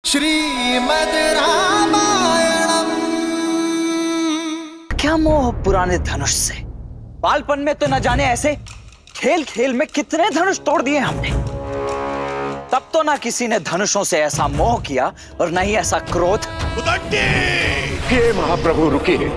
श्रीमद् रामायणम। क्या मोह पुराने धनुष से। बालपन में तो न जाने ऐसे खेल खेल में कितने धनुष तोड़ दिए हमने। तब तो ना किसी ने धनुषों से ऐसा मोह किया और न ही ऐसा क्रोध। हे महाप्रभु रुकिए।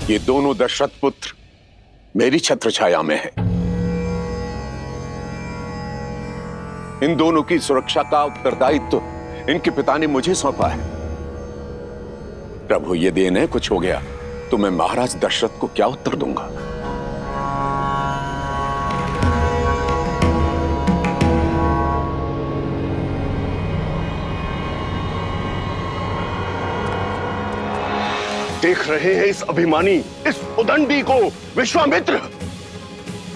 ये दोनों दशरथ पुत्र मेरी छत्र छाया में हैं। इन दोनों की सुरक्षा का उत्तरदायित्व इनके पिता ने मुझे सौंपा है। प्रभु ये देन है, कुछ हो गया तो मैं महाराज दशरथ को क्या उत्तर दूंगा। देख रहे हैं इस अभिमानी, इस उदंडी को विश्वामित्र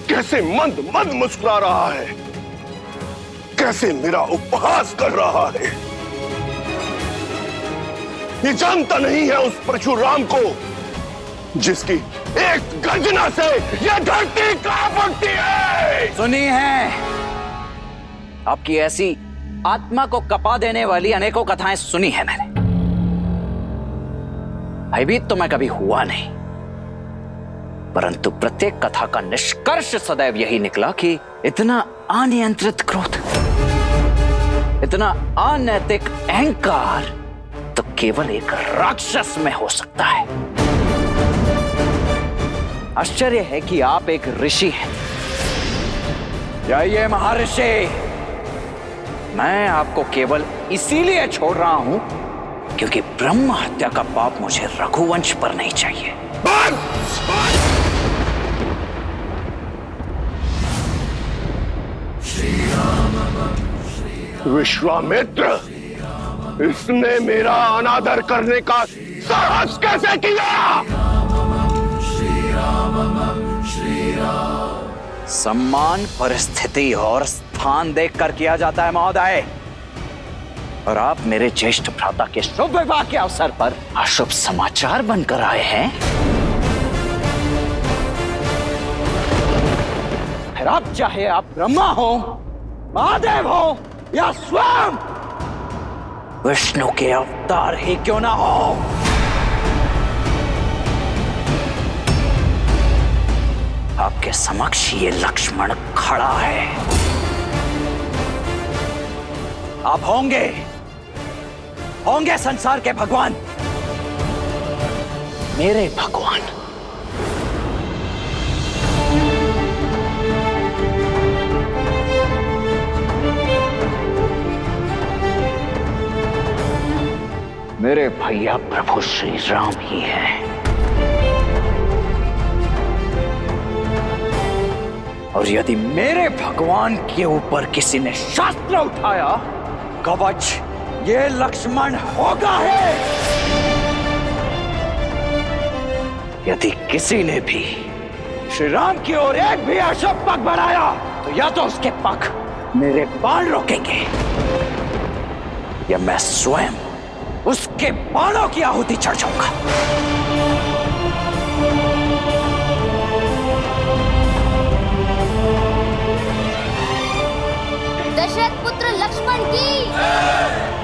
कैसे मंद मंद मुस्कुरा रहा है, कैसे मेरा उपहास कर रहा है। ये जानता नहीं है उस परशुराम को जिसकी एक गर्जना से यह धरती कांप उठती है। सुनी है आपकी ऐसी आत्मा को कपा देने वाली अनेकों कथाएं सुनी है मैंने। भयभीत तो मैं कभी हुआ नहीं, परंतु प्रत्येक कथा का निष्कर्ष सदैव यही निकला कि इतना अनियंत्रित क्रोध, इतना अनैतिक अहंकार तो केवल एक राक्षस में हो सकता है। आश्चर्य है कि आप एक ऋषि हैं। जाइए महर्षि, मैं आपको केवल इसीलिए छोड़ रहा हूं क्योंकि ब्रह्म हत्या का पाप मुझे रघुवंश पर नहीं चाहिए। विश्वामित्र, इसने मेरा अनादर करने का साहस कैसे किया? सम्मान परिस्थिति और स्थान देखकर किया जाता है महोदय, और आप मेरे ज्येष्ठ भ्राता के शुभ विवाह के अवसर पर अशुभ समाचार बनकर आए हैं। फिर आप चाहे आप ब्रह्मा हो, महादेव हो या स्वयं विष्णु के अवतार ही क्यों ना हो, आपके समक्ष ये लक्ष्मण खड़ा है। आप होंगे संसार के भगवान, मेरे भगवान। मेरे भैया प्रभु श्री राम ही हैं। और यदि मेरे भगवान के ऊपर किसी ने शास्त्र उठाया, कवच ये लक्ष्मण होगा है। यदि किसी ने भी श्री राम की ओर एक भी अशुभ पग बढ़ाया तो या तो उसके पग मेरे बाण रोकेंगे या मैं स्वयं उसके बाणों की आहुति चढ़ जाऊंगा। दशरथ पुत्र लक्ष्मण की,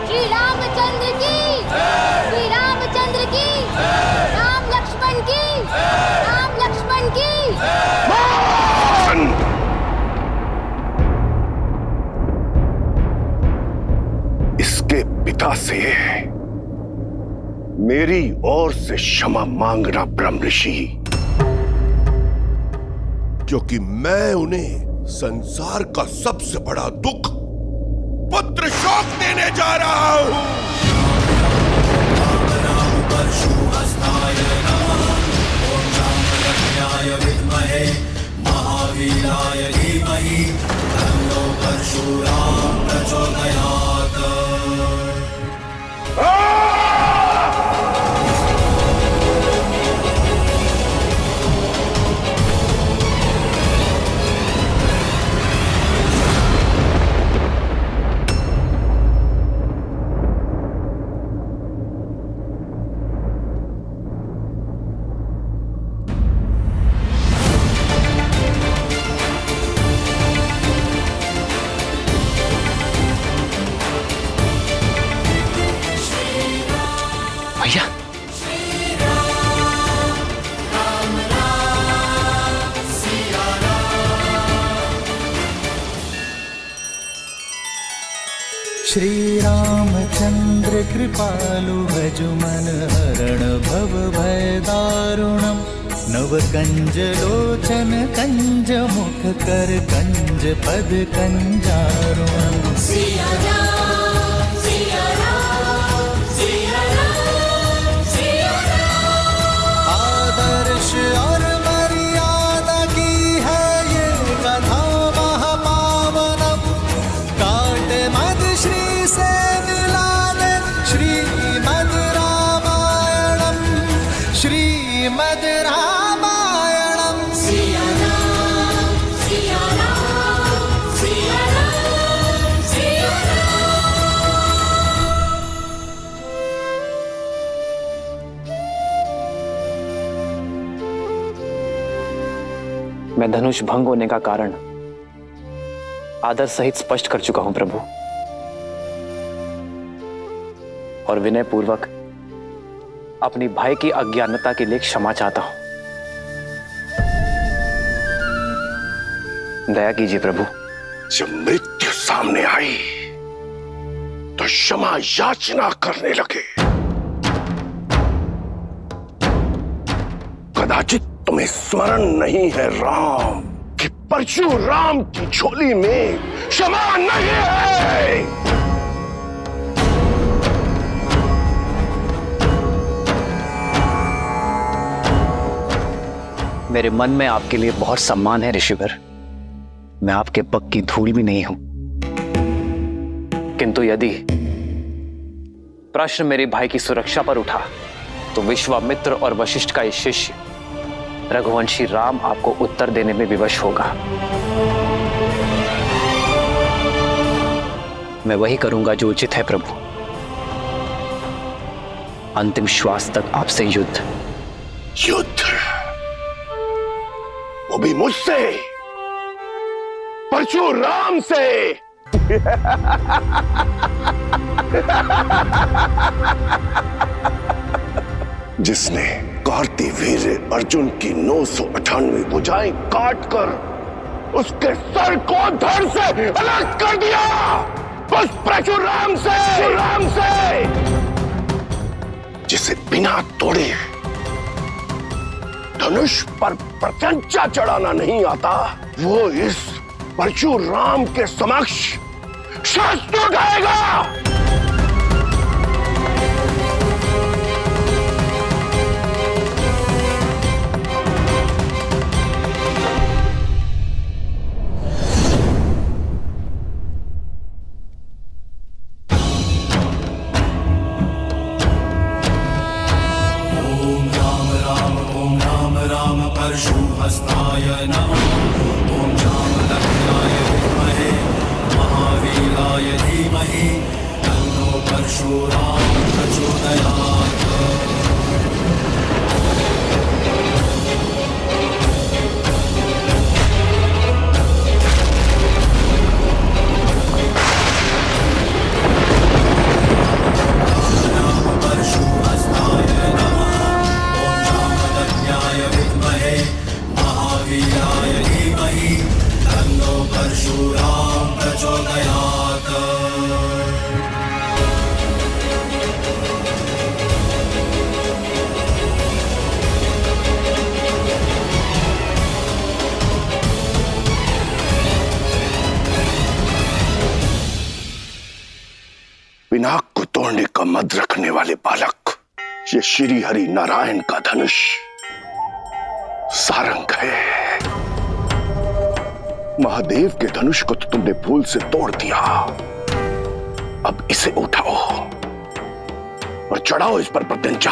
श्री रामचंद्र की, श्री रामचंद्र की, राम लक्ष्मण की, राम लक्ष्मण की। इसके पिता से मेरी ओर से क्षमा मांगना ब्रह्म ऋषि, क्योंकि मैं उन्हें संसार का सबसे बड़ा दुख पुत्र शोक देने जा रहा हूं। श्री रामचंद्र कृपालु भजु मन हरण भव भय दारुणम नव कंज लोचन कंज मुख कर कंज पद कंजारुणम। सिया राम सिया राम सिया राम सिया राम। आदर्श और मर्यादा की है ये कथा महापावनम काट मद श्री से मिला दे श्रीमद रामायणम श्रीमद रामायणम। सिया राम सिया राम सिया राम सिया राम। मैं धनुष भंग होने का कारण आदर सहित स्पष्ट कर चुका हूं प्रभु, और विनय पूर्वक अपनी भाई की अज्ञानता के लिए क्षमा चाहता हूं। दया कीजिए प्रभु। जब मृत्यु सामने आई तो क्षमा याचना करने लगे। कदाचित तुम्हें स्मरण नहीं है राम कि परशुराम की झोली में क्षमा नहीं है। मेरे मन में आपके लिए बहुत सम्मान है ऋषिवर, मैं आपके पग की धूल भी नहीं हूं, किंतु यदि प्रश्न मेरे भाई की सुरक्षा पर उठा तो विश्वामित्र और वशिष्ठ का ये शिष्य रघुवंशी राम आपको उत्तर देने में विवश होगा। मैं वही करूंगा जो उचित है प्रभु। अंतिम श्वास तक आपसे युद्ध। युद्ध वो भी मुझसे, परशुराम से। जिसने कार्तिवीर्य अर्जुन की 998 भुजाएं काटकर उसके सर को धड़ से अलग कर दिया, उस परशुराम से, जिसे बिना तोड़े धनुष पर प्रत्यंचा चढ़ाना नहीं आता, वो इस परशुराम के समक्ष शस्त्र उठाएगा। परशुहस्ताय नमः। ओम जामदग्नाय विद्महे महावीराय धीमहि तन्नो परशुराम प्रचोदयात्। परशुहस्ताय नमः। ओम जामदग्नाय विद्महे महावीराय धीमहि तन्नो परशुराम प्रचोदयात्। पिनाक को तोड़ने का मद रखने वाले बालक, ये श्री हरि नारायण का धनुष सारंग है। महादेव के धनुष को तो तुमने भूल से तोड़ दिया, अब इसे उठाओ और चढ़ाओ इस पर प्रत्यंचा।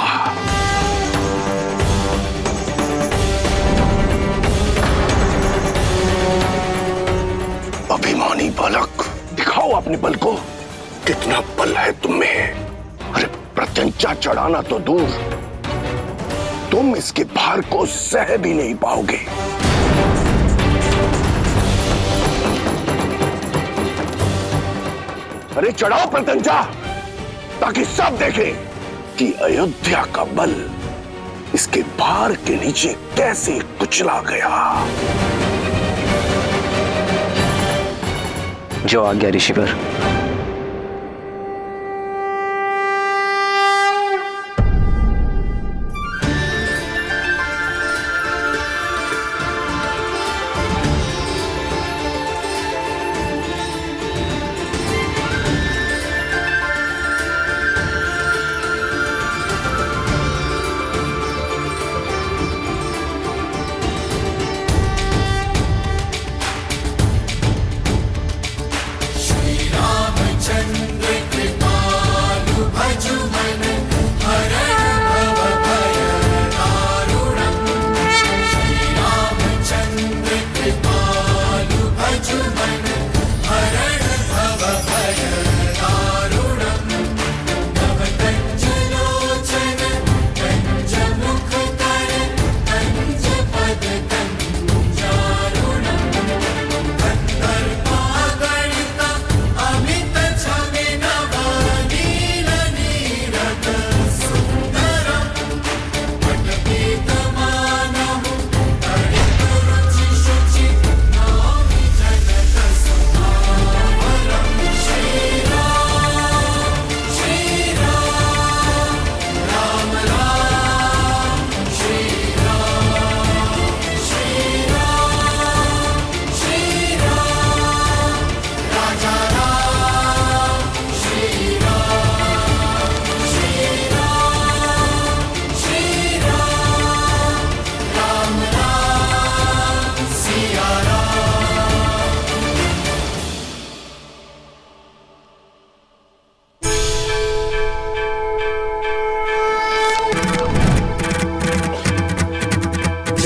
अभिमानी बालक, दिखाओ अपने बल को, कितना बल है तुम में। अरे प्रत्यंचा चढ़ाना तो दूर, तुम इसके भार को सह भी नहीं पाओगे। अरे चढ़ाओ प्रत्यंचा, ताकि सब देखें कि अयोध्या का बल इसके भार के नीचे कैसे कुचला गया। जो आज्ञा ऋषिवर।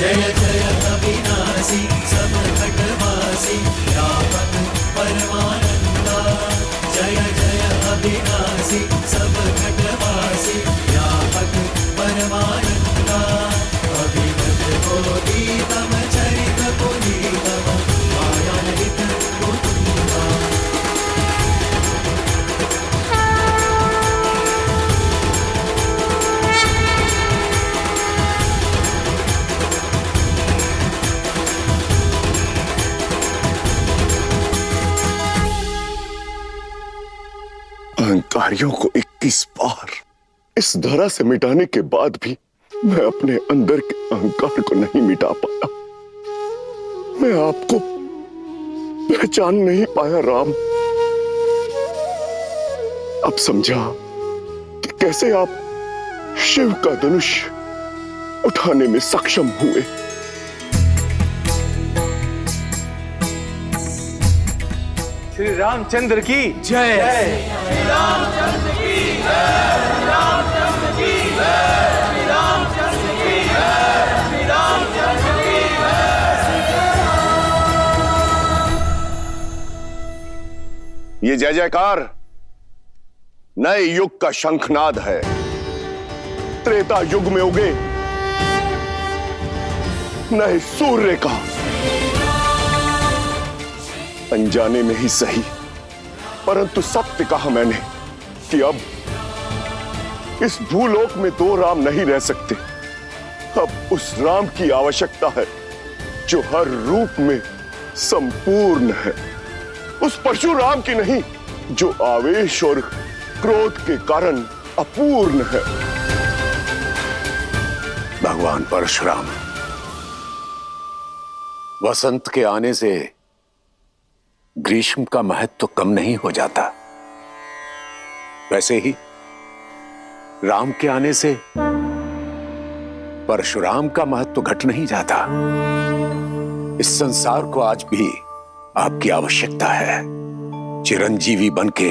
जय जय अविनाशी सब घटवासी व्यापक परमानंदा जय जय अविनाशी सब घटवासी व्यापक परमानंदा अभिमत बोधितम चरित पुनीतम मायाललित मुकुंदा अहंकारियों को 21 बार इस धरा से मिटाने के बाद भी मैं अपने अंदर के अहंकार को नहीं मिटा पाया। मैं आपको पहचान नहीं पाया राम। अब समझा कि कैसे आप शिव का धनुष उठाने में सक्षम हुए। श्री रामचंद्र की जय। ये जय जयकार नए युग का शंखनाद है। त्रेता युग में उगे नए सूर्य का। अनजाने में ही सही परंतु सत्य कहा मैंने कि अब इस भूलोक में दो राम नहीं रह सकते। अब उस राम की आवश्यकता है जो हर रूप में संपूर्ण है। उस परशुराम की नहीं जो आवेश और क्रोध के कारण अपूर्ण है। भगवान परशुराम, वसंत के आने से ग्रीष्म का महत्व तो कम नहीं हो जाता, वैसे ही राम के आने से परशुराम का महत्व तो घट नहीं जाता। इस संसार को आज भी आपकी आवश्यकता है। चिरंजीवी बनके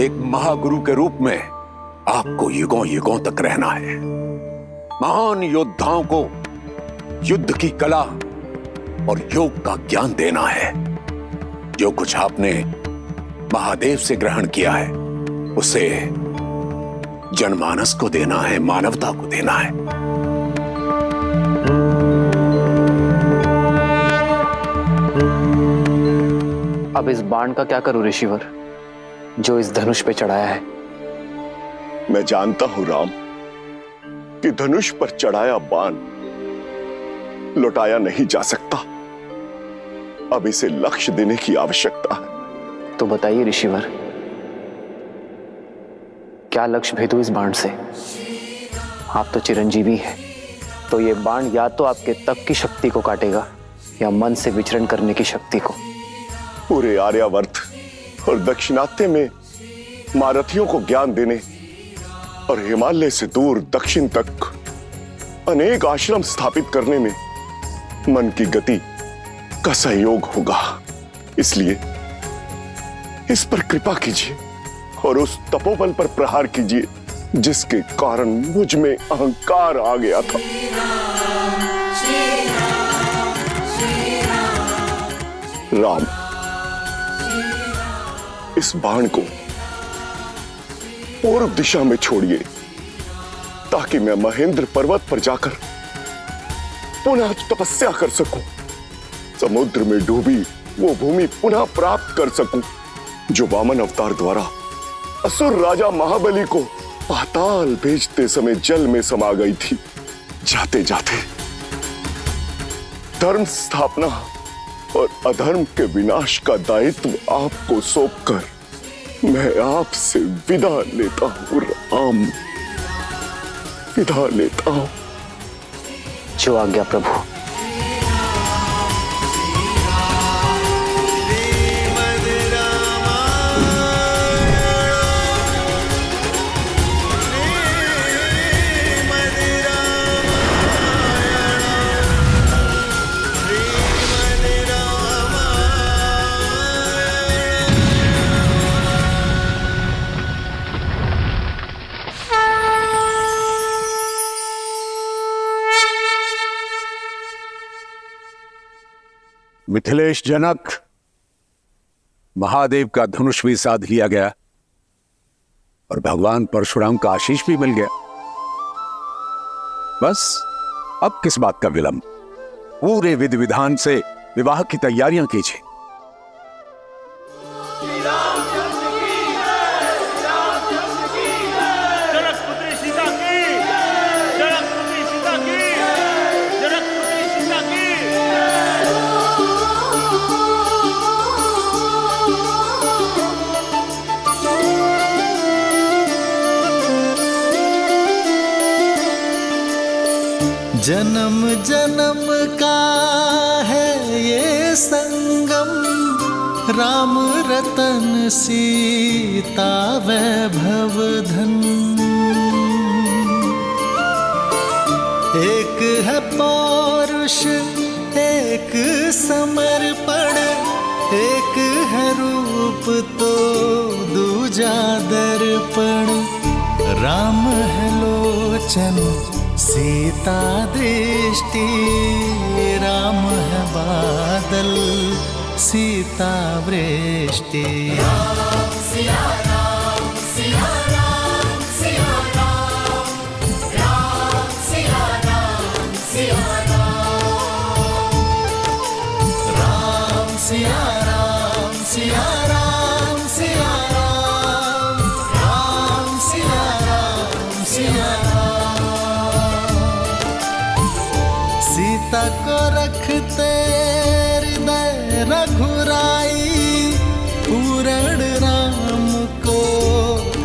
एक महागुरु के रूप में आपको युगों युगों तक रहना है। महान योद्धाओं को युद्ध की कला और योग का ज्ञान देना है। जो कुछ आपने महादेव से ग्रहण किया है उसे जनमानस को देना है, मानवता को देना है। अब इस बाण का क्या करूं ऋषिवर जो इस धनुष पे चढ़ाया है? मैं जानता हूं राम कि धनुष पर चढ़ाया बाण लौटाया नहीं जा सकता। अब इसे लक्ष्य देने की आवश्यकता है। तो बताइए ऋषिवर, क्या लक्ष्य भेदू इस बाण से? आप तो चिरंजीवी हैं, तो ये बाण या तो आपके तप की शक्ति को काटेगा या मन से विचरण करने की शक्ति को। पूरे आर्यावर्त और दक्षिणात्य में महारथियों को ज्ञान देने और हिमालय से दूर दक्षिण तक अनेक आश्रम स्थापित करने में मन की गति का सहयोग होगा। इसलिए इस पर कृपा कीजिए और उस तपोबल पर प्रहार कीजिए जिसके कारण मुझ में अहंकार आ गया था। राम, इस बाण को पूर्व दिशा में छोड़िए ताकि मैं महेंद्र पर्वत पर जाकर पुनः तपस्या कर सकूं। समुद्र में डूबी वो भूमि पुनः प्राप्त कर सकूं जो वामन अवतार द्वारा असुर राजा महाबली को पाताल भेजते समय जल में समा गई थी। जाते जाते धर्म स्थापना और अधर्म के विनाश का दायित्व आपको सौंपकर मैं आपसे विदा लेता हूं राम, विदा लेता हूं। जो आज्ञा प्रभु। मिथिलेश जनक, महादेव का धनुष भी साध लिया गया और भगवान परशुराम का आशीष भी मिल गया। बस अब किस बात का विलंब? पूरे विधि विधान से विवाह की तैयारियां कीजिए। जनकपुत्री सीता की, जनकपुत्री सीता की, जनकपुत्री सीता की। जन्म जन्म का है ये संगम, राम रतन सीता वैभव धन। एक है पौरुष एक समर्पण, एक है रूप तो दूजा दर्पण। राम है लोचन सीता दृष्टि, राम है बादल सीता वृष्टि। सिया राम सिया राम सिया राम, राम सिया राम सिया राम, राम सिया राम सिया राम सिया राम, राम सिया राम सिया राम। सीता को रखते हृदय रघुराई, पूर्ण राम को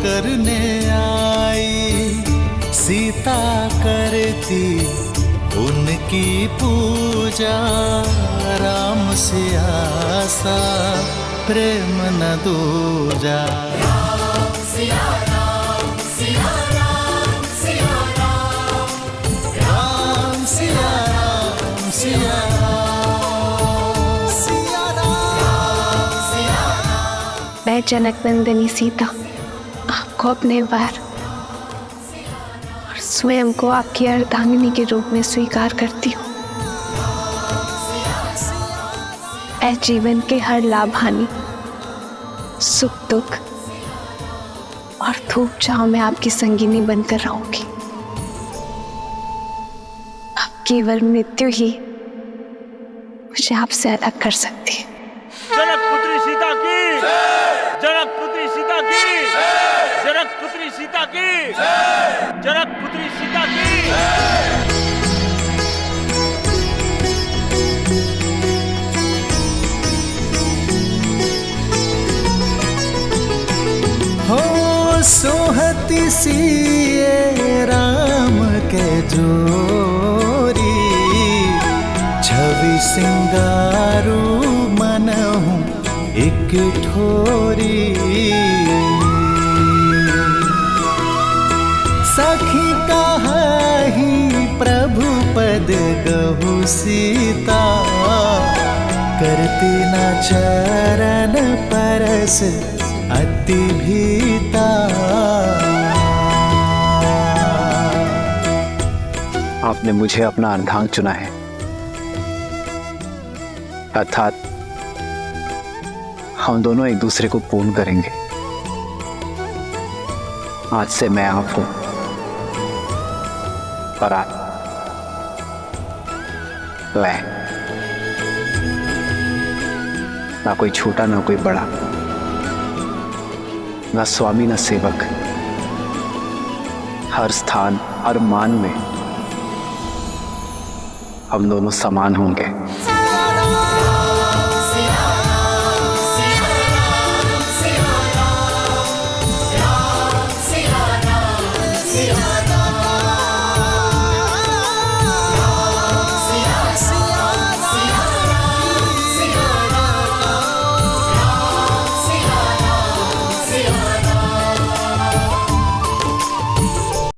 करने आई। सीता करती उनकी पूजा, राम से आसा प्रेम न दूजा। राम सिया राम सिया राम सिया राम, राम सिया राम सिया राम सिया राम सिया राम। मैं जनक नंदिनी सीता आपको अपने वार और स्वयं को आपकी अर्धांगिनी के रूप में स्वीकार करती हूँ। मैं जीवन के हर लाभ हानि, सुख दुख और धूप छांव में आपकी संगिनी बनकर रहूंगी। अब केवल मृत्यु ही मुझे आपसे अलग कर सकती है। जनकपुत्री सीता की, जनकपुत्री सीता की, जनकपुत्री सीता की, जनकपुत्री सीता की। हो सोहती सिए राम के जोरी, छवि सिंगारू मनहूँ एक ठोरी। सखी कहाही प्रभु पद गहु सीता, करती न चरण परस अति भीता। आपने मुझे अपना अर्धांग चुना है, अर्थात हम दोनों एक दूसरे को पूर्ण करेंगे। आज से मैं आप हूं और आप मैं, ना कोई छोटा ना कोई बड़ा, ना स्वामी ना सेवक। हर स्थान हर मान में हम दोनों समान होंगे।